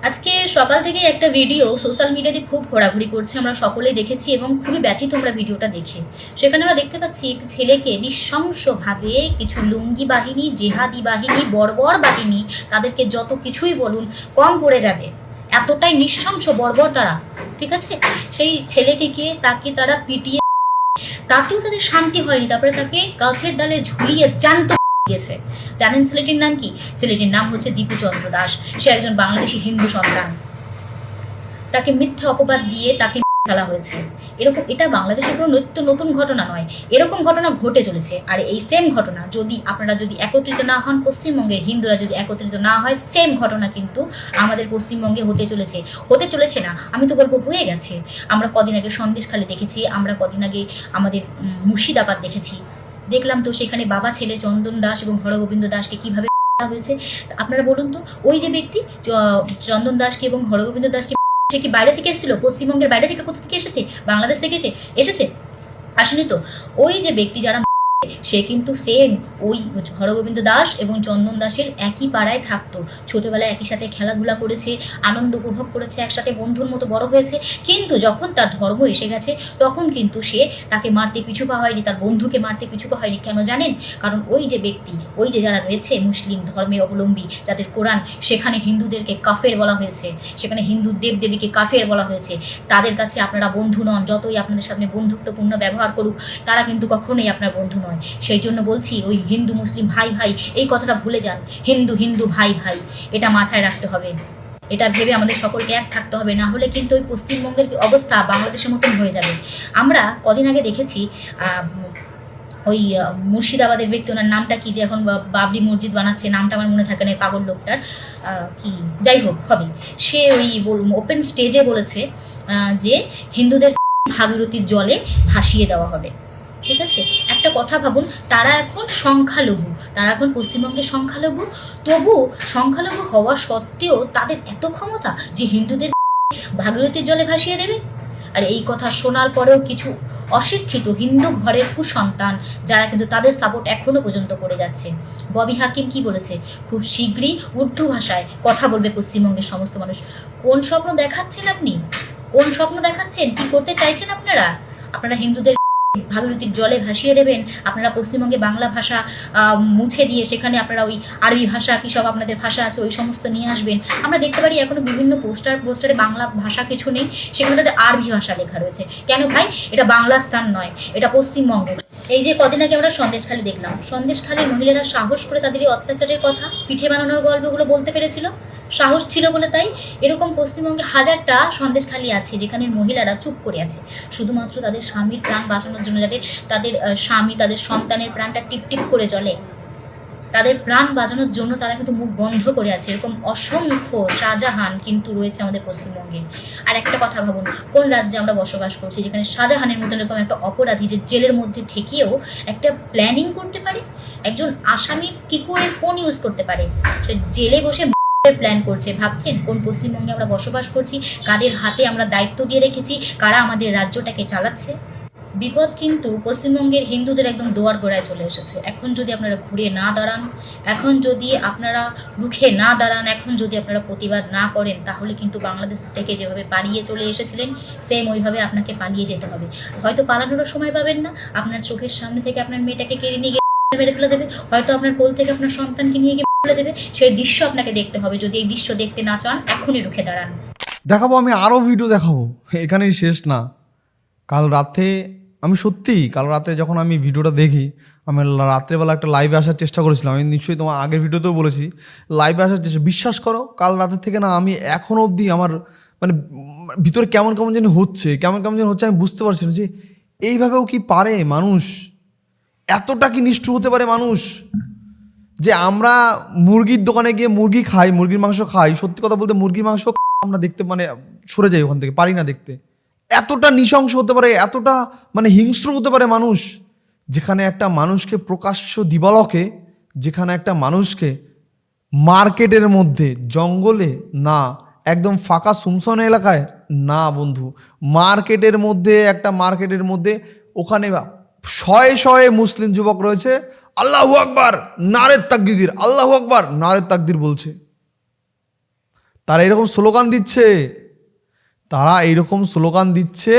আজকে সকাল থেকে একটা ভিডিও সোশ্যাল মিডিয়াতে খুব ঘোরাঘুরি করছে, আমরা সকলেই দেখেছি এবং খুবই ব্যথিত আমরা ভিডিওটা দেখে। সেখানে আমরা দেখতে পাচ্ছি একটি ছেলেকে নৃশংসভাবে কিছু লুঙ্গি বাহিনী, জেহাদি বাহিনী, বর্বর বাহিনী, তাদেরকে যত কিছুই বলুন কম পড়ে যাবে, এতটাই নৃশংস বর্বর তারা। ঠিক আছে, সেই ছেলেটিকে তাকে তারা পিটিয়ে, তাতেও তাদের শান্তি হয়নি, তারপরে তাকে গাছের ডালে ঝুলিয়ে জ্যান্ত দিয়েছে। জানেন ছেলেটির নাম কি? ছেলেটির নাম হচ্ছে দীপু চন্দ্র দাস। সে একজন বাংলাদেশি হিন্দু সন্তান। তাকে মিথ্যা অপবাদ দিয়ে তাকে ফেলা হয়েছে। এরকম, এটা বাংলাদেশের কোনো নিত্য নতুন ঘটনা নয়, এরকম ঘটনা ঘটে চলেছে। আর এই সেম ঘটনা যদি আপনারা যদি একত্রিত না হন, পশ্চিমবঙ্গের হিন্দুরা যদি একত্রিত না হয়, সেম ঘটনা কিন্তু আমাদের পশ্চিমবঙ্গে হতে চলেছে না, আমি তো বলবো হয়ে গেছে। আমরা কদিন আগে সন্দেশখালী দেখেছি, আমরা কদিন আগে আমাদের মুর্শিদাবাদ দেখেছি, দেখলাম তো সেখানে বাবা ছেলে চন্দন দাস এবং হরগোবিন্দ দাসকে কিভাবে হয়েছে। আপনারা বলুন তো, ওই যে ব্যক্তি চন্দন দাসকে এবং হরগোবিন্দ দাসকে, সে কি বাইরে থেকে এসেছিল? পশ্চিমবঙ্গের বাইরে থেকে কোথা থেকে এসেছে? বাংলাদেশ থেকে এসেছে? আসেনি তো। ওই যে ব্যক্তি যারা, সে কিন্তু সেম ওই হরগোবিন্দ দাস এবং চন্দন দাসের একই পাড়ায় থাকতো, ছোটবেলায় একই সাথে খেলাধুলা করেছে, আনন্দ উপভোগ করেছে, একসাথে বন্ধুর মতো বড় হয়েছে। কিন্তু যখন তার ধর্ম এসে গেছে, তখন কিন্তু সে তাকে মারতে পিছু পা হয়নি, তার বন্ধুকে মারতে পিছু পা হয়নি। কেন জানেন? কারণ ওই যে ব্যক্তি, ওই যে যারা রয়েছে মুসলিম ধর্মের অবলম্বী, যাদের কোরআন, সেখানে হিন্দুদেরকে কাফের বলা হয়েছে, সেখানে হিন্দু দেবদেবীকে কাফের বলা হয়েছে। তাদের কাছে আপনারা বন্ধু নন, যতই আপনাদের সামনে বন্ধুত্বপূর্ণ ব্যবহার করুক, তারা কিন্তু কখনোই আপনার বন্ধু নয়। সেই জন্য বলছি, ওই হিন্দু মুসলিম ভাই ভাই এই কথাটা ভুলে যান। হিন্দু হিন্দু ভাই ভাই, এটা মাথায় রাখতে হবে, এটা ভেবে আমাদের সকলকে এক থাকতে হবে, না হলে কিন্তু ওই পশ্চিমবঙ্গের অবস্থা বাংলাদেশের মতন হয়ে যাবে। আমরা কদিন আগে দেখেছি ওই মুর্শিদাবাদের ব্যক্তি, ওনার নামটা কি, যে এখন বাবরি মসজিদ বানাচ্ছে, নামটা আমার মনে থাকে না পাগল লোকটার, কি যাই হোক হবে, সে ওই ওপেন স্টেজে বলেছে যে হিন্দুদের ভাগীরথীর জলে ভাসিয়ে দেওয়া হবে। ঠিক আছে, একটা কথা ভাবুন, তারা এখন সংখ্যালঘু, তারা এখন পশ্চিমবঙ্গের সংখ্যালঘু, তবু সংখ্যালঘু হওয়া সত্ত্বেও তাদের এত ক্ষমতা যে হিন্দুদের ভাগীরথীর জলে ভাসিয়ে দেবে। আর এই কথা শোনার পরেও কিছু অশিক্ষিত হিন্দু ঘরের কুসন্তান, যারা কিন্তু তাদের সাপোর্ট এখনো পর্যন্ত করে যাচ্ছে। ববি হাকিম কি বলেছে? খুব শীঘ্রই উর্দু ভাষায় কথা বলবে পশ্চিমবঙ্গের সমস্ত মানুষ। কোন স্বপ্ন দেখাচ্ছেন আপনি? কোন স্বপ্ন দেখাচ্ছেন? কি করতে চাইছেন আপনারা? আপনারা হিন্দুদের ভাগীরথীর জলে ভাসিয়ে দেবেন, আপনারা পশ্চিমবঙ্গে বাংলা ভাষা মুছে দিয়ে সেখানে আপনারা ওই আরবি ভাষা কী সব আপনাদের ভাষা আছে ওই সমস্ত নিয়ে আসবেন। আমরা দেখতে পারি এখনো বিভিন্ন পোস্টারে বাংলা ভাষা কিছু নেই, সেখানে তাদের আরবি ভাষা লেখা রয়েছে। কেন ভাই? এটা বাংলা স্থান নয়, এটা পশ্চিমবঙ্গ। এই যে কদিন আগে আমরা সন্দেশখালী দেখলাম, সন্দেশখালীর মহিলারা সাহস করে তাদের এই অত্যাচারের কথা, পিঠে বানানোর গল্পগুলো বলতে পেরেছিল, সাহস ছিল বলে। তাই এরকম পশ্চিমবঙ্গে হাজারটা সন্দেশখালী আছে যেখানে মহিলারা চুপ করে আছে, শুধুমাত্র তাদের স্বামীর প্রাণ বাঁচানোর জন্য, যাতে তাদের স্বামী, তাদের সন্তানের প্রাণটা টিপ টিপ করে চলে, তাদের প্রাণ বাঁচানোর জন্য তারা কিন্তু মুখ বন্ধ করে আছে। এরকম অসংখ্য শাহজাহান কিন্তু রয়েছে আমাদের পশ্চিমবঙ্গে। আর একটা কথা ভাবুন, কোন রাজ্যে আমরা বসবাস করছি যেখানে শাহজাহানের মতন এরকম একটা অপরাধী, যে জেলের মধ্যে থেকেও একটা প্ল্যানিং করতে পারে। একজন আসামি কি করে ফোন ইউজ করতে পারে? সে জেলে বসে প্ল্যান করছে। ভাবছেন কোন পশ্চিমবঙ্গে আমরা বসবাস করছি, কাদের হাতে আমরা দায়িত্ব দিয়ে রেখেছি, কারা আমাদের রাজ্যটাকে চালাচ্ছে? বিপদ কিন্তু পশ্চিমবঙ্গের হিন্দুদের একদম দোয়ার গোড়ায় চলে এসেছে। এখন যদি আপনারা ঘুরে না দাঁড়ান, এখন যদি আপনারা রুখে না দাঁড়ান, এখন যদি আপনারা প্রতিবাদ না করেন, তাহলে কিন্তু বাংলাদেশ থেকে যেভাবে পালিয়ে চলে এসেছিলেন, সেম ওইভাবে আপনাকে পালিয়ে যেতে হবে। হয়তো পালানোরও সময় পাবেন না, আপনার চোখের সামনে থেকে আপনার মেয়েটাকে কেড়ে নিয়ে গিয়ে মেরে ফেলে দেবে, হয়তো আপনার কোল থেকে আপনার সন্তানকে নিয়ে গিয়ে ফেলে দেবে। সেই দৃশ্য আপনাকে দেখতে হবে। যদি এই দৃশ্য দেখতে না চান, এখনই রুখে দাঁড়ান। দেখাবো, আমি আরও ভিডিও দেখাবো, এখানেই শেষ না। কাল রাতে কাল রাতে যখন আমি ভিডিওটা দেখি, আমি রাত্রেবেলা একটা লাইভে আসার চেষ্টা করেছিলাম। আমি নিশ্চয়ই তোমার আগের ভিডিওতেও বলেছি, লাইভে আসার চেষ্টা, বিশ্বাস করো কাল রাতের থেকে না আমি এখনও অবধি আমার মানে ভিতরে কেমন কেমন যেন হচ্ছে, আমি বুঝতে পারছি না যে এইভাবেও কি পারে মানুষ, এতটা কি নিষ্ঠুর হতে পারে মানুষ। যে আমরা মুরগির দোকানে গিয়ে মুরগি খাই, মুরগির মাংস খাই, সত্যি কথা বলতে মুরগির মাংস আমরা দেখতে মানে সরে যাই ওখান থেকে, পারি না দেখতে। এতটা নৃশংস হতে পারে, এতটা মানে হিংস্র হতে পারে মানুষ, যেখানে একটা মানুষকে প্রকাশ্য দিবালোকে, যেখানে একটা মানুষকে মার্কেটের মধ্যে, জঙ্গলে না, একদম ফাঁকা সুমসান এলাকায় না বন্ধু, মার্কেটের মধ্যে ওখানে শয়ে শয়ে মুসলিম যুবক রয়েছে, আল্লাহু আকবার নারে তাকবীর, আল্লাহু আকবার নারে তাকবীর বলছে। তারা এইরকম স্লোগান দিচ্ছে,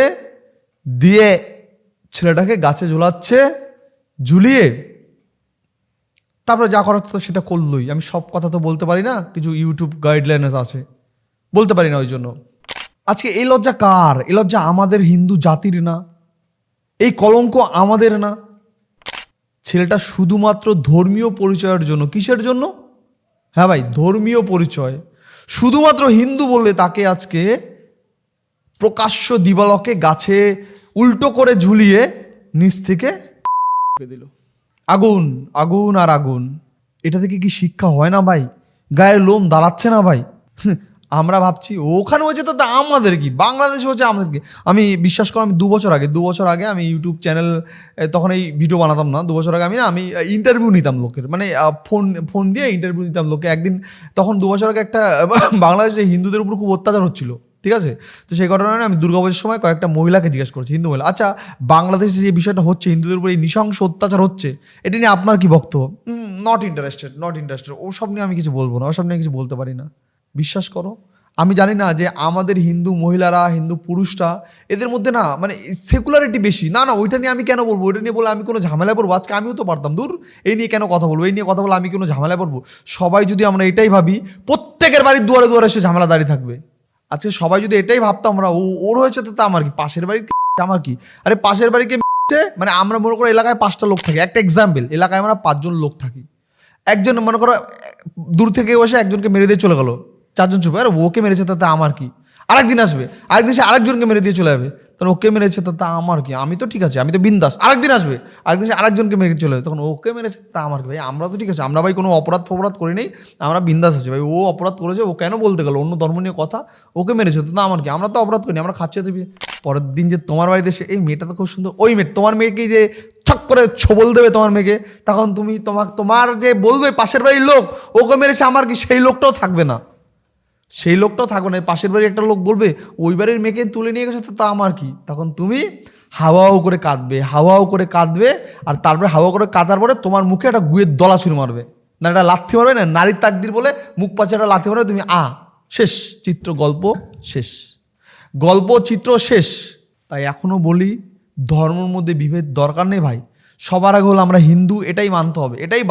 দিয়ে ছেলেটাকে গাছে ঝুলাচ্ছে, ঝুলিয়ে তারপরে যা করার তো সেটা করলোই। আমি সব কথা তো বলতে পারি না, কিছু ইউটিউব গাইডলাইন্স আছে, বলতে পারি না। ওই জন্য আজকে এই লজ্জা কার? এই লজ্জা আমাদের হিন্দু জাতির না? এই কলঙ্ক আমাদের না? ছেলেটা শুধুমাত্র ধর্মীয় পরিচয়ের জন্য, কিসের জন্য? হ্যাঁ ভাই, ধর্মীয় পরিচয়। শুধুমাত্র হিন্দু বললে তাকে আজকে প্রকাশ্য দিবালকে গাছে উল্টো করে ঝুলিয়ে নিচ থেকে দিল। আগুন আগুন আর আগুন। এটা থেকে কি শিক্ষা হয় না ভাই? গায়ের লোম দাঁড়াচ্ছে না ভাই? আমরা ভাবছি ওখানে হয়েছে তো আমাদের কি, বাংলাদেশে হচ্ছে আমাদের কি। আমি বিশ্বাস করো, আমি 2 বছর আগে আমি ইউটিউব চ্যানেল, তখন এই ভিডিও বানাতাম না। 2 বছর আগে আমি ইন্টারভিউ নিতাম লোকের, মানে ফোন দিয়ে ইন্টারভিউ নিতাম লোকে। একদিন তখন 2 বছর আগে একটা বাংলাদেশে হিন্দুদের উপর খুব অত্যাচার হচ্ছিল, ঠিক আছে? তো সেই ঘটনায় আমি দুর্গাপুজোর সময় কয়েকটা মহিলাকে জিজ্ঞেস করছি, হিন্দু মহিলা, আচ্ছা বাংলাদেশে যে বিষয়টা হচ্ছে, হিন্দুদের উপর এই নৃশংস অত্যাচার হচ্ছে, এটা নিয়ে আপনার কি বক্তব্য? Not interested. ওসব নিয়ে আমি কিছু বলবো না, ওসব নিয়ে কিছু বলতে পারি না। বিশ্বাস করো, আমি জানি না যে আমাদের হিন্দু মহিলারা, হিন্দু পুরুষরা, এদের মধ্যে না মানে সেকুলারিটি বেশি। না ওইটা নিয়ে আমি কেন বলবো? ওইটা নিয়ে বলে আমি কোনো ঝামেলায় পড়বো? আজকে আমিও তো পারতাম, দূর এই নিয়ে কেন কথা বলবো, এই নিয়ে কথা বলে আমি কোনো ঝামেলায় পড়বো? সবাই যদি আমরা এটাই ভাবি, প্রত্যেকের বাড়ির দুয়ারে দুয়ারে এসে ঝামেলা দাঁড়িয়ে থাকবে। আজকে সবাই যদি এটাই ভাবতাম, আমরা ওর হয়েছে তো আমার কি, পাশের বাড়ির আমার কি? আরে পাশের বাড়িকে মানে আমরা মনে করো এলাকায় 5টা লোক থাকি, একটা এক্সাম্পল, এলাকায় আমরা 5 জন লোক থাকি। একজন মনে করো দূর থেকে বসে একজনকে মেরে দিয়ে চলে গেল, 4 জন চুপ, আরে ওকে মেরেছে তাতে আমার কি? আরেকদিন আসবে, আরেকদিন সে আরেকজনকে মেরে দিয়ে চলে যাবে, তখন ওকে মেরেছে তাতে আমার কি? আমি তো ঠিক আছে, আমি তো বিন্দাস। আরেকদিন আসবে, আরেকদিন সে আরেকজনকে মেরে চলে যাবে, তখন ওকে মেরেছে তা আমার কি? ভাই আমরা তো ঠিক আছে, আমরা ভাই কোনো অপরাধ করি নেই, আমরা বিন্দাস আছি ভাই। ও অপরাধ করেছে, ও কেন বলতে গেল অন্য ধর্ম নিয়ে কথা? ওকে মেরেছে তো আমার কি? আমরা তো অপরাধ করিনি, আমরা খাচ্ছি। পরের দিন যে তোমার বাড়িতে এসে এই মেয়েটা তো খুব সুন্দর, ওই মেয়ে তোমার মেয়েকে যে ছক করে ছবল দেবে তোমার মেয়েকে, তখন তুমি তোমার যে বলবে পাশের বাড়ির লোক ওকে মেরেছে আমার কি, সেই লোকটাও থাকবে না, সেই লোকটাও থাকবে না। পাশের বাড়ির একটা লোক বলবে ওই বাড়ির মেয়েকে তুলে নিয়ে গেছে, তা আমার কি? তখন তুমি হাওয়াও করে কাঁদবে, আর তারপরে হাওয়া করে কাঁদার পরে তোমার মুখে একটা গুয়ের দলা ছুঁড়ে মারবে, না একটা লাথি মারবে, না নারীর তাকদির বলে মুখ পাশে একটা লাথি মারবে, তুমি শেষ, গল্প চিত্র শেষ। তাই এখনো বলি, ধর্মের মধ্যে বিভেদ দরকার নেই ভাই। সবার আগে হলো আমরা হিন্দু, এটাই মানতে হবে, এটাই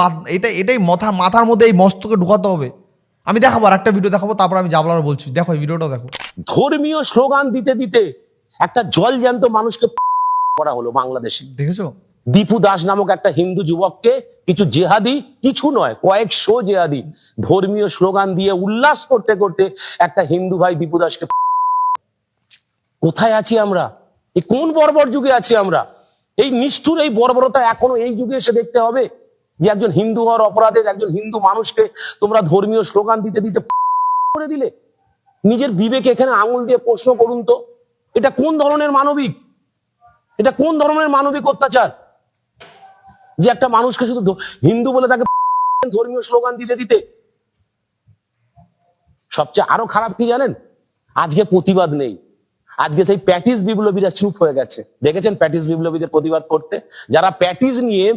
মাথার মধ্যে এই মস্তকে ঢুকাতে হবে। আমি দেখাবো, আর একটা ভিডিও দেখাবো, তারপর আমি যাবলার বলছি। দেখো এই ভিডিওটা দেখো। ধর্মীয় স্লোগান দিতে দিতে একটা জলজ্যান্ত মানুষকে করা হলো বাংলাদেশে। দেখেছো? দীপু দাস নামক একটা হিন্দু যুবককে কিছু জেহাদি, কিছু নয় কয়েকশো জেহাদি ধর্মীয় স্লোগান দিয়ে উল্লাস করতে করতে একটা হিন্দু ভাই দীপু দাসকে। কোথায় আছি আমরা? এই কোন বর্বর যুগে আছি আমরা? এই নিষ্ঠুর এই বর্বরতা এখনো এই যুগে এসে দেখতে হবে যে একজন হিন্দু হওয়ার অপরাধে একজন হিন্দু মানুষকে তোমরা ধর্মীয় স্লোগান দিতে দিতে করে দিলে। নিজের বিবেকে এখানে আঙুল দিয়ে প্রশ্ন করুন তো, এটা কোন ধরনের মানবিক অত্যাচার যে একটা মানুষকে শুধু হিন্দু বলে তাকে ধর্মীয় স্লোগান দিতে দিতে। সবচেয়ে আরো খারাপ কি জানেন? আজকে প্রতিবাদ নেই, আজকে সেই প্যাটিস বিপ্লবীরা চুপ হয়ে গেছে। দেখেছেন প্যাটিস বিপ্লবীদের প্রতিবাদ করতে? যারা প্যাটিস নিয়ে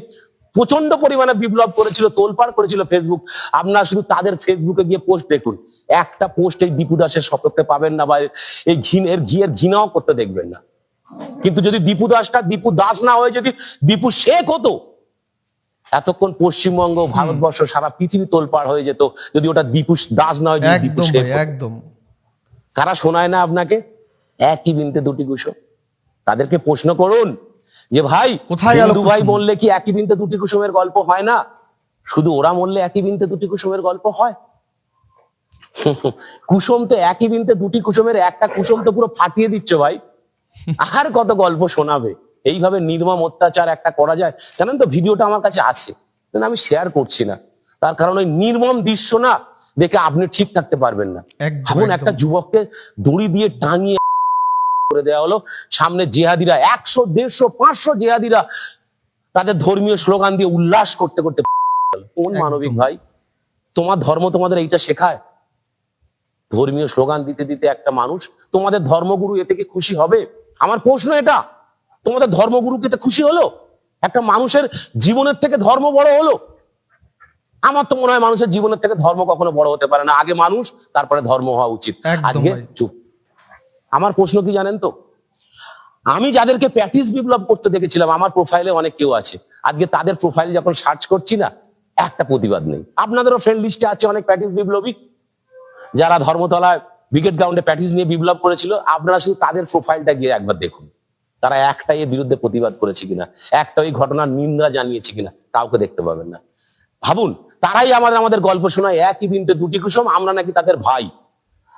প্রচন্ড পরিমাণে বিপ্লব করেছিল, তোলপাড় করেছিল ফেসবুক, আপনারা শুধু তাদের ফেসবুকে গিয়ে পোস্ট দেখুন, একটা পোস্ট এই দীপু দাসের সপক্ষে পাবেন না, বা এই ঘৃণাও করতে দেখবেন না। কিন্তু যদি দীপু দাস না হয়ে যদি দীপু শেখ হতো, এতক্ষণ পশ্চিমবঙ্গ, ভারতবর্ষ, সারা পৃথিবী তোলপাড় হয়ে যেত। যদি ওটা দীপু দাস না হয়, দীপু শেখ। একদম। কারা শোনায় না আপনাকে? একই বিনতে দুটি কুসুম। তাদেরকে প্রশ্ন করুন যে ভাই, হিন্দু ভাই বললে কি একই বিনতে দুটি কুসুমের গল্প হয় না? শুধু ওরা বললে একই বিনতে দুটি কুসুমের গল্প হয়? কুসুম তো একই বিনতে দুটি কুসুমের একটা কুসুম তো পুরো ফাটিয়ে দিচ্ছ ভাই। আর কত গল্প শোনাবে? এইভাবে নির্মম অত্যাচার একটা করা যায়? জানেন তো, ভিডিওটা আমার কাছে আছে, আমি শেয়ার করছি না, তার কারণ ওই নির্মম দৃশ্য না দেখে আপনি ঠিক থাকতে পারবেন না। ভাবুন, একটা যুবককে দড়ি দিয়ে টাঙিয়ে করে দেওয়া হলো, সামনে জেহাদিরা 100, 150, 500 জেহাদিরা তাদের ধর্মীয় স্লোগান দিয়ে উল্লাস করতে করতে। কোন মানবিক ভাই? তোমার ধর্ম তোমাদের এইটা শেখায়? ধর্মীয় স্লোগান দিতে দিতে একটা মানুষ, তোমাদের ধর্মগুরু এ থেকে খুশি হবে? আমার প্রশ্ন এটা, তোমাদের ধর্মগুরু কি এতে খুশি হলো? একটা মানুষের জীবনের থেকে ধর্ম বড় হলো? আমার তো মনে হয় মানুষের জীবনের থেকে ধর্ম কখনো বড় হতে পারে না, আগে মানুষ তারপরে ধর্ম হওয়া উচিত। একদম আজকে ভাই। চুপ। আমার প্রশ্ন কি জানেন তো, আমি যাদেরকে প্যাটিস বিপ্লব করতে দেখেছিলাম, আমার প্রোফাইলে অনেক কেউ আছে, আজকে তাদের প্রোফাইল যখন সার্চ করছি না, একটা প্রতিবাদ নেই। আপনাদেরও ফ্রেন্ড লিস্টে আছে অনেক প্যাটিস বিপ্লবী, যারা ধর্মতলায় উইকেট গ্রাউন্ডে প্যাটিস নিয়ে বিপ্লব করেছিল। আপনারা শুধু তাদের প্রোফাইলটা গিয়ে একবার দেখুন, তারা একটা এর বিরুদ্ধে প্রতিবাদ করেছে কিনা, একটা ওই ঘটনার নিন্দা জানিয়েছে কিনা, কাউকে দেখতে পাবেন না। ভাবুন, তারাই আমাদের গল্প শোনায়, একই বিনতে দুটি কুসুম, আমরা নাকি তাদের ভাই।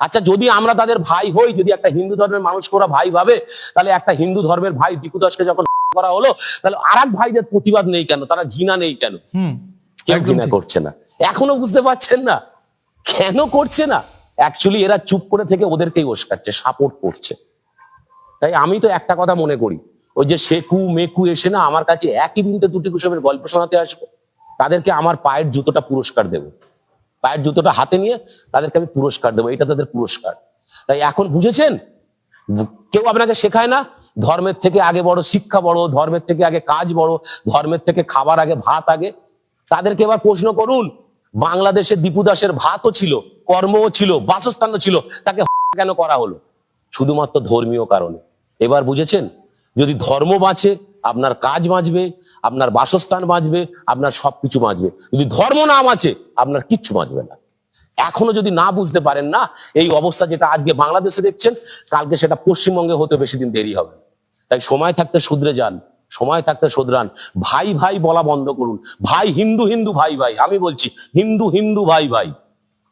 আচ্ছা, যদি আমরা তাদের ভাই হই, যদি একটা হিন্দু ধর্মের মানুষকে ওরা ভাই ভাবে, তাহলে একটা হিন্দু ধর্মের ভাই দীপুদাসকে যখন করা হলো, তাহলে আর এক ভাইদের প্রতিবাদ নেই কেন, তারা ঘৃণা নেই কেন? কেউ একদম ঘৃণা ঠিক। করছে না। এখনো বুঝতে পারছেন না কেন করছে না? অ্যাকচুয়ালি এরা চুপ করে থেকে ওদেরকেই উস্কাচ্ছে, সাপোর্ট করছে। তাই আমি তো একটা কথা মনে করি, ওই যে শেকু মেকু এসে না আমার কাছে একই বিনতে দুটি কুসুমের গল্প শোনাতে আসবে, তাদেরকে আমার পায়ের জুতোটা পুরস্কার দেবো, পায়ের জুতোটা হাতে নিয়ে তাদেরকে আমি পুরস্কার দেবো, এটা তাদের পুরস্কার। তাই এখন বুঝেছেন, কেউ আপনাকে শেখায় না ধর্মের থেকে আগে বড় শিক্ষা বড়, ধর্মের থেকে আগে কাজ বড়, ধর্মের থেকে খাবার আগে ভাত আগে। তাদেরকে এবার প্রশ্ন করুন, বাংলাদেশে দীপুদাসের ভাতও ছিল, কর্মও ছিল, বাসস্থানও ছিল, তাকে কেন করা হলো? শুধুমাত্র ধর্মীয় কারণে। এবার বুঝেছেন, যদি ধর্ম বাঁচে আপনার কাজ বাঁচবে, আপনার বাসস্থান বাঁচবে, আপনার সবকিছু বাঁচবে। যদি ধর্ম না বাঁচে আপনার কিচ্ছু বাঁচবে না। এখনো যদি না বুঝতে পারেন না, এই অবস্থা যেটা আজকে বাংলাদেশে দেখছেন, কালকে সেটা পশ্চিমবঙ্গে হতে বেশি দিন দেরি হবে না। তাই সময় থাকতে শুধরে যান, সময় থাকতে শুধরান। ভাই ভাই বলা বন্ধ করুন। ভাই হিন্দু হিন্দু ভাই ভাই, আমি বলছি হিন্দু হিন্দু ভাই ভাই,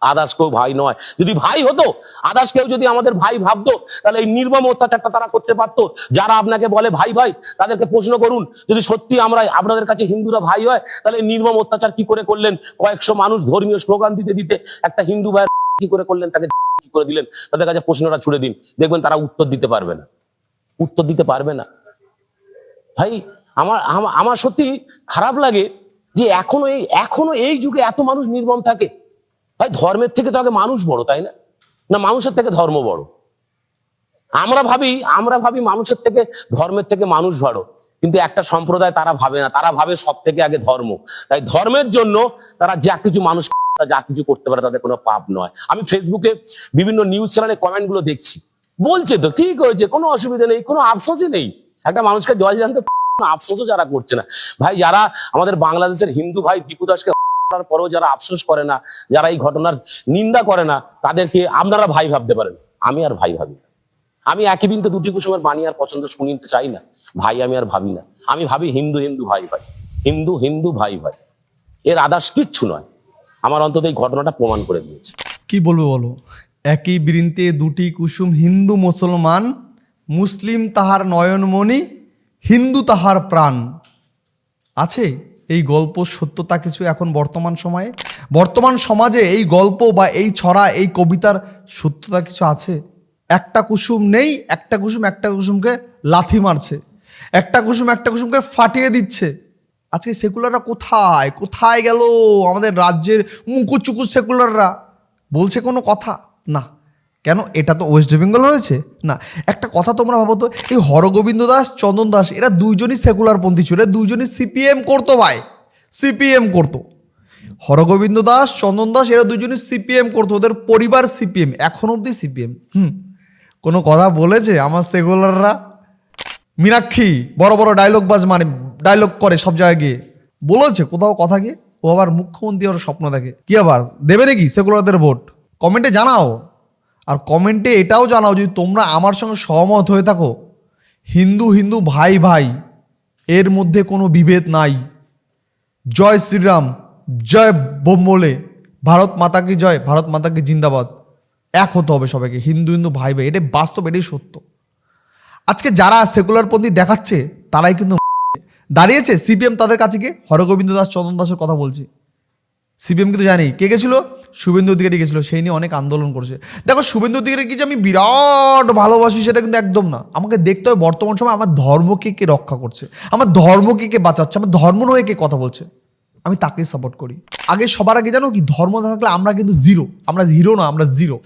আদার্স কেউ ভাই নয়। যদি ভাই হতো, আদার্স কেউ যদি আমাদের ভাই ভাবতো, তাহলে এই নির্মম অত্যাচারটা তারা করতে পারতো। যারা আপনাকে বলে ভাই ভাই, তাদেরকে প্রশ্ন করুন, যদি সত্যি আমরা আপনাদের কাছে হিন্দুরা ভাই হয়, তাহলে এই নির্মম অত্যাচার কি করে করলেন? কয়েকশো মানুষ ধর্মীয় স্লোগান দিতে দিতে একটা হিন্দু ভাই কি করে করলেন, তাকে কি করে দিলেন? তাদের কাছে প্রশ্নটা ছুড়ে দিন, দেখবেন তারা উত্তর দিতে পারবে না, উত্তর দিতে পারবে না। ভাই, আমার আমার সত্যি খারাপ লাগে যে এখনো এই যুগে এত মানুষ নির্মম থাকে। ভাই, ধর্মের থেকে তো আগে মানুষ বড়, তাই না? না মানুষের থেকে ধর্ম বড়? আমরা ভাবি মানুষের থেকে ধর্মের থেকে মানুষ বড়, কিন্তু একটা সম্প্রদায় তারা ভাবে না, তারা ভাবে সব থেকে আগে ধর্ম। তাই ধর্মের জন্য তারা যা কিছু মানুষ যা কিছু করতে পারে তাদের কোনো পাপ নয়। আমি ফেসবুকে বিভিন্ন নিউজ চ্যানেলে কমেন্ট গুলো দেখছি, বলছে তো ঠিক হয়েছে, কোনো অসুবিধা নেই, কোনো আফসোসই নেই। একটা মানুষকে জল জানতে আফসোসও যারা করছে না। ভাই, যারা আমাদের বাংলাদেশের হিন্দু ভাই দীপুদাসকে করার পরেও যারা আফসোস করে না, যারা এই ঘটনার নিন্দা করে না, তাদেরকে আপনারা ভাই ভাবতে পারেন, আমি আর ভাই ভাবি না। আমি একই বিন্দু দুটি কুসুমের বাণী আর পছন্দ শুনতে চাই না। ভাই আমি আর ভাবি না, আমি ভাবি হিন্দু হিন্দু ভাই ভাই, হিন্দু হিন্দু ভাই ভাই, এর আদার্স কিচ্ছু নয়। আমার অন্তত এই ঘটনাটা প্রমাণ করে দিয়েছে। কি বলবো বলো, একই বৃন্তে দুটি কুসুম, হিন্দু মুসলমান, মুসলিম তাহার নয়নমণি, হিন্দু তাহার প্রাণ। আছে এই গল্প সত্যতা কিছু এখন বর্তমান সময়ে, বর্তমান সমাজে এই গল্প বা এই ছড়া এই কবিতার সত্যতা কিছু আছে? একটা কুসুম নেই, একটা কুসুমকে লাথি মারছে, একটা কুসুমকে ফাটিয়ে দিচ্ছে। আজকে সেকুলাররা কোথায় কোথায় গেল? আমাদের রাজ্যের মুকুচুকু সেকুলাররা বলছে কোনো কথা না। কেন? এটা তো ওয়েস্ট বেঙ্গল হয়েছে না। একটা কথা তোমরা ভাবো তো, এই হরগোবিন্দ দাস, চন্দন দাস, এরা দুইজনই সেকুলারপন্থী ছিল, এরা দুইজনই সিপিএম করতো ভাই, সিপিএম করতো। হরগোবিন্দ দাস, চন্দন দাস, এরা দুজনই সিপিএম করতো, ওদের পরিবার সিপিএম, এখন অব্দি সিপিএম। কোনো কথা বলেছে আমার সেকুলাররা? মীনাক্ষী বড় বড় ডায়লগ করে সব জায়গায় গিয়ে, বলেছে কোথাও কথা গিয়ে? ও আবার মুখ্যমন্ত্রী ওর স্বপ্ন দেখে, কি আবার দেবে নাকি সেকুলারদের ভোট? কমেন্টে জানাও। আর কমেন্টে এটাও জানাও, যদি তোমরা আমার সঙ্গে সহমত হয়ে থাকো, হিন্দু হিন্দু ভাই ভাই, এর মধ্যে কোনো বিভেদ নাই। জয় শ্রীরাম, জয় বোম্বলে, ভারত মাতা কি জয়, ভারত মাতা কি জিন্দাবাদ। এক হতে হবে সবাইকে, হিন্দু হিন্দু ভাই ভাই, এটাই বাস্তব, এটাই সত্য। আজকে যারা সেকুলারপন্থী দেখাচ্ছে তারাই কিন্তু দাঁড়িয়েছে সিপিএম তাদের কাছে গিয়ে। হরগোবিন্দ দাস, চন্দন দাসের কথা বলছি, সিপিএম কিন্তু জানি কে গেছিল, শুভেন্দু অধিকারী গেছিল, সেই নিয়ে অনেক আন্দোলন করছে। দেখো, শুভেন্দু অধিকারী কি যে আমি বিরাট ভালোবাসি সেটা কিন্তু একদম না। আমাকে দেখতে হবে বর্তমান সময় আমার ধর্মকে কে রক্ষা করছে, আমার ধর্মকে কে বাঁচাচ্ছে, আমার ধর্ম হয়ে কে কথা বলছে, আমি তাকেই সাপোর্ট করি। আগে সবার আগে জানো কি, ধর্ম না থাকলে আমরা কিন্তু জিরো, আমরা হিরো না, আমরা জিরো।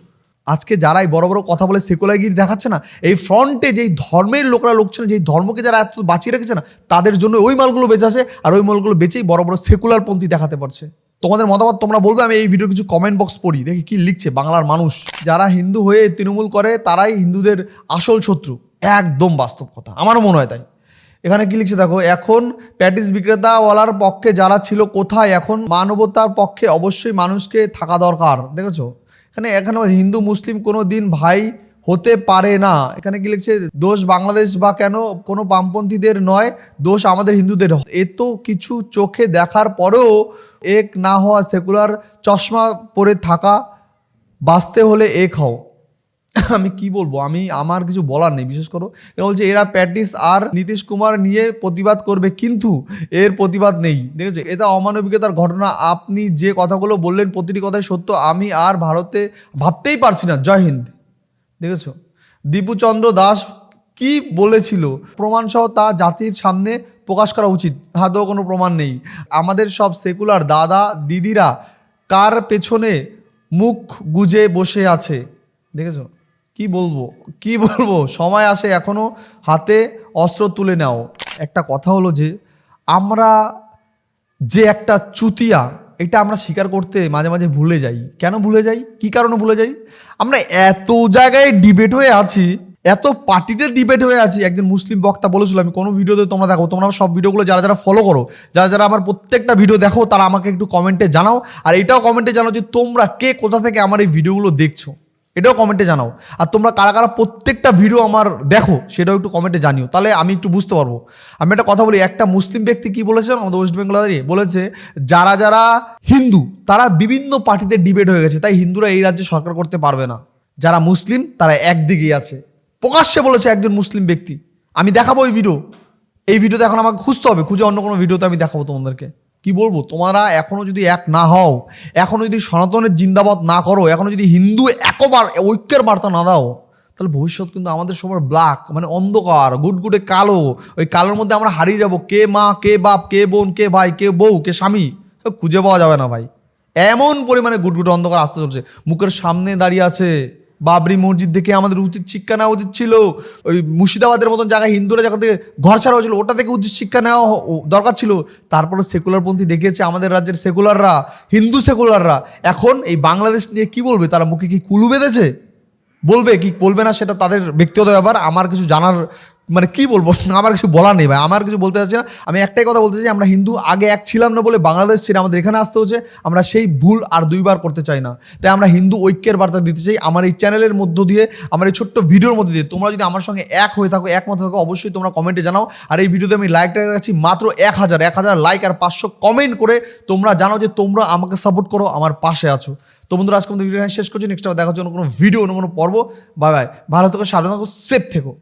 আজকে যারাই বড় বড় কথা বলে সেকুলারগিরি দেখাচ্ছে না, এই ফ্রন্টে যেই ধর্মের লোকরা লোকছে না, যেই ধর্মকে যারা এত বাঁচিয়ে রেখেছে না, তাদের জন্য ওই মালগুলো বেঁচে আসে, আর ওই মালগুলো বেচেই বড় বড় সেকুলারপন্থী দেখাতে পারছে। তোমাদের মতামত তোমরা বলবে, আমি এই ভিডিও কিছু কমেন্ট বক্স পড়ি, দেখি কি লিখছে বাংলার মানুষ। যারা হিন্দু হয়ে তৃণমূল করে তারাই হিন্দুদের আসল শত্রু, একদম বাস্তব কথা, আমারও মনে হয় তাই। এখানে কি লিখছে দেখো, এখন প্যাটিস বিক্রেতাওয়ালার পক্ষে যারা ছিল কোথায়, এখন মানবতার পক্ষে অবশ্যই মানুষকে থাকা দরকার। দেখেছো এখানে হিন্দু মুসলিম কোনো দিন ভাই হতে পারে না। এখানে কি লিখছে, দোষ বাংলাদেশ বা কেন কোনো বামপন্থীদের নয়, দোষ আমাদের হিন্দুদের। এত কিছু চোখে দেখার পরেও এক না হওয়া, সেকুলার চশমা পরে থাকা, বাঁচতে হলে এক হও। আমি কি বলবো, আমার কিছু বলার নেই। বিশেষ করে এরা বলছে এরা প্যাটিস আর নীতিশ কুমার নিয়ে প্রতিবাদ করবে, কিন্তু এর প্রতিবাদ নেই। দেখেছো, এটা অমানবিকতার ঘটনা। আপনি যে কথাগুলো বললেন প্রতিটি কথাই সত্য, আমি আর ভারতে ভাবতেই পারছি না। জয় হিন্দ। দেখেছো, দীপুচন্দ্র দাস কি বলেছিল, প্রমাণ সহ তা জাতির সামনে প্রকাশ করা উচিত। হাতেও কোনো প্রমাণ নেই। আমাদের সব সেকুলার দাদা দিদিরা কার পেছনে মুখ গুজে বসে আছে। দেখেছো, কি বলবো, সময় আসে, এখনো হাতে অস্ত্র তুলে নাও। একটা কথা হলো যে আমরা যে একটা চুতিয়া, এটা আমরা স্বীকার করতে মাঝে মাঝে ভুলে যাই। কেন ভুলে যাই, কি কারণে ভুলে যাই? আমরা এত জায়গায় ডিবেট হয়ে আছি, এত পার্টিতে ডিবেট হয়ে আছি। একজন মুসলিম বক্তা বলেছিল, আমি কোনো ভিডিওতে তোমরা দেখো, তোমরা সব ভিডিওগুলো যারা যারা ফলো করো, যারা যারা আমার প্রত্যেকটা ভিডিও দেখো, তারা আমাকে একটু কমেন্টে জানাও। আর এটাও কমেন্টে জানাও যে তোমরা কে কোথা থেকে আমার এই ভিডিওগুলো দেখছো, এটাও কমেন্টে জানাও। আর তোমরা কারা কারা প্রত্যেকটা ভিডিও আমার দেখো, সেটাও একটু কমেন্টে জানিও, তাহলে আমি একটু বুঝতে পারবো। আমি একটা কথা বলি, একটা মুসলিম ব্যক্তি কি বলেছেন আমাদের ওয়েস্ট বেঙ্গলে, বলেছে যারা যারা হিন্দু তারা বিভিন্ন পার্টিতে ডিবেট হয়ে গেছে, তাই হিন্দুরা এই রাজ্যে সরকার করতে পারবে না। যারা মুসলিম তারা একদিকেই আছে, প্রকাশ্যে বলেছে একজন মুসলিম ব্যক্তি। আমি দেখাবো এই ভিডিওতে, এখন আমাকে খুঁজতে হবে, খুঁজে অন্য কোনো ভিডিওতে আমি দেখাবো তোমাদেরকে। কি বলবো, তোমরা এখনো যদি এক না হও, এখনো যদি সনাতনের জিন্দাবাদ না করো, এখনো যদি হিন্দু একবার ঐক্যের বার্তা না দাও, তাহলে ভবিষ্যৎ কিন্তু আমাদের সবার ব্ল্যাক, মানে অন্ধকার, গুটগুটে কালো। ওই কালোর মধ্যে আমরা হারিয়ে যাব। কে মা, কে বাপ, কে বোন, কে ভাই, কে বউ, কে স্বামী, সব খুঁজে পাওয়া যাবে না ভাই। এমন পরিমাণে গুটগুটে অন্ধকার আসতে চলছে। মুখের সামনে দাঁড়িয়ে আছে বাবরি মসজিদ দেখে আমাদের উচিত শিক্ষা নেওয়া উচিত ছিল। ওই মুর্শিদাবাদের মতন জায়গায় হিন্দুরা জায়গা থেকে ঘর ছাড়া হয়েছিল, ওটা থেকে উচিত শিক্ষা নেওয়া দরকার ছিল। তারপরে সেকুলারপন্থী দেখিয়েছে আমাদের রাজ্যের সেকুলাররা, হিন্দু সেকুলাররা। এখন এই বাংলাদেশ নিয়ে কি বলবে তারা? মুখে কি কুলু বেঁধেছে? বলবে কি বলবে না সেটা তাদের ব্যক্তিগত ব্যাপার। আমার কিছু জানার, মানে কি বলবো, আমার কিছু বলার নেই ভাই, আমার কিছু বলতে চাচ্ছি না। আমি একটাই কথা বলতে চাই, আমরা হিন্দু আগে এক ছিলাম না বলে বাংলাদেশ ছেড়ে আমাদের এখানে আসতে হচ্ছে। আমরা সেই ভুল আর দুইবার করতে চাই না, তাই আমরা হিন্দু ঐক্যের বার্তা দিতে চাই আমার এই চ্যানেলের মধ্য দিয়ে, আমার এই ছোট্ট ভিডিওর মধ্যে দিয়ে। তোমরা যদি আমার সঙ্গে এক হয়ে থাকো, একমত থাকো, অবশ্যই তোমরা কমেন্টে জানাও। আর এই ভিডিওতে আমি লাইকটা রাখছি মাত্র 1000 লাইক আর 500 কমেন্ট করে তোমরা জানাও যে তোমরা আমাকে সাপোর্ট করো, আমার পাশে আছো। তো বন্ধুরা, আজকে আমাদের ভিডিও শেষ করছি। নেক্সট টাইম দেখার জন্য কোনো ভিডিও, অন্য কোনো পর্ব। বাই বাই, ভালো থেকো, সাবধান থেকো, সেফ থেকো।